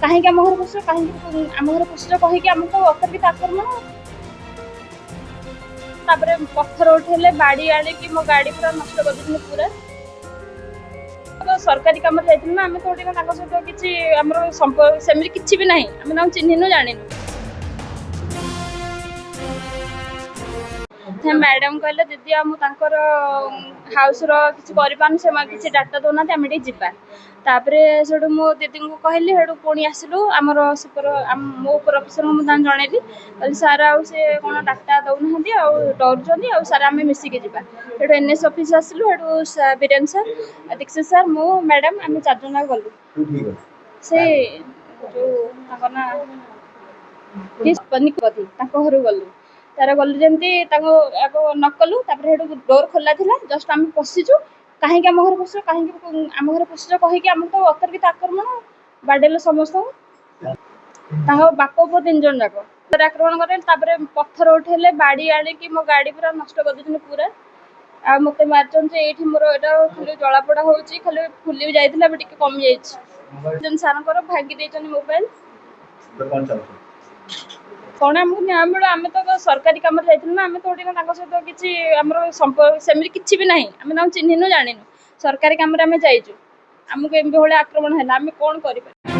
କାହିଁକି ଆମ ଘରେ ପଶିଛ କାହିଁକି ଆମ ଘରେ ପଶିଛ କହିକି ଆମକୁ ଅତର୍କିତ ଆକ୍ରମଣ। ତାପରେ ପଥର ଉଠେଇଲେ ବାଡ଼ି ଆଣିକି ମୋ ଗାଡ଼ି ପୁରା ନଷ୍ଟ କରିଦେଇଥିଲେ ପୁରା। ସରକାରୀ କାମରେ ଯାଇଥିଲୁ ନା, ଆମେ ଥୋଡ଼ି ନା ତାଙ୍କ ସହିତ କିଛି ଆମର ସମ୍ପର୍କ ସେମିତି କିଛି ବି ନାହିଁ, ଆମେ ତାଙ୍କୁ ଚିହ୍ନିନୁ ଜାଣିନୁ। ମ୍ୟାଡାମ କହିଲେ ଦିଦି ଆଉ ମୁଁ ତାଙ୍କର ହାଉସର କିଛି କରିପାରୁନି, ସେମାନେ କିଛି ଡାଟା ଦେଉନାହାନ୍ତି, ଆମେ ଟିକେ ଯିବା। ତାପରେ ସେଠୁ ମୋ ଦିଦିଙ୍କୁ କହିଲି, ସେଠୁ ପୁଣି ଆସିଲୁ ଆମର ମୋ ଉପର ଅଫିସରଙ୍କୁ ମୁଁ ତାଙ୍କୁ ଜଣେଇଲି, କହିଲି ସାର୍ ଆଉ ସେ କ'ଣ ଡାଟା ଦେଉନାହାନ୍ତି ଆଉ ଡରୁଛନ୍ତି, ଆଉ ସାର୍ ଆମେ ମିଶିକି ଯିବା। ସେଠୁ ଏନ୍ଏସ୍ ଅଫିସ ଆସିଲୁ, ସେଠୁ ବୀରେନ୍ ସାର୍, ଦୀକ୍ଷିତ ସାର୍, ମୁଁ ମ୍ୟାଡାମ ଆମେ 4 ଜଣ ଗଲୁ। ସେ ଯୋଉ ତାଙ୍କ ନାଁ ତାଙ୍କ ଘରକୁ ଗଲୁ। ତାର ଗଲୁ ଯେମିତି ତାଙ୍କୁ ଆଗ ନ କଲୁ, ତାପରେ ସେଠୁ ଡୋର ଖୋଲା ଥିଲା, ଜଷ୍ଟ ଆମେ ପଶିଛୁ। କାହିଁକି ଆମ ଘରେ ପଶିଛ କାହିଁକି ଆମ ଘରେ ପଶିଛ କହିକି ଆମକୁ ତ ଅତର୍କିତ ଆକ୍ରମଣ, ବାଡ଼େଇଲେ ସମସ୍ତଙ୍କୁ। ତାଙ୍କ ବାପ ପୁଅ 3 ଜଣ ଯାକ ଆକ୍ରମଣ କଲେ। ତାପରେ ପଥର ଉଠେଇଲେ ବାଡ଼ି ଆଣିକି ମୋ ଗାଡ଼ି ପୁରା ନଷ୍ଟ କରିଦେଇଛନ୍ତି ପୁରା। ଆଉ ମତେ ମାରିଛନ୍ତି ଏଇଠି, ମୋର ଏଇଟା ଖାଲି ଜଳାପୋଡ଼ା ହେଉଛି, ଖାଲି ଫୁଲି ବି ଯାଇଥିଲା, ଏବେ ଟିକେ କମିଯାଇଛି। ସାରଙ୍କର ଭାଙ୍ଗି ଦେଇଛନ୍ତି ମୋବାଇଲ। କ'ଣ ଆମକୁ ନ୍ୟାୟ ମିଳୁ, ଆମେ ତ ସରକାରୀ କାମରେ ଯାଇଥିଲୁ ନା, ଆମେ ଥୋଡ଼ି ନା ତାଙ୍କ ସହିତ କିଛି ଆମର ସମ୍ପର୍କ ସେମିତି କିଛି ବି ନାହିଁ, ଆମେ ତାଙ୍କୁ ଚିହ୍ନିନୁ ଜାଣିନୁ। ସରକାରୀ କାମରେ ଆମେ ଯାଇଛୁ, ଆମକୁ ଏମିତି ଭଳିଆ ଆକ୍ରମଣ ହେଲା, ଆମେ କ'ଣ କରିପାରିବୁ।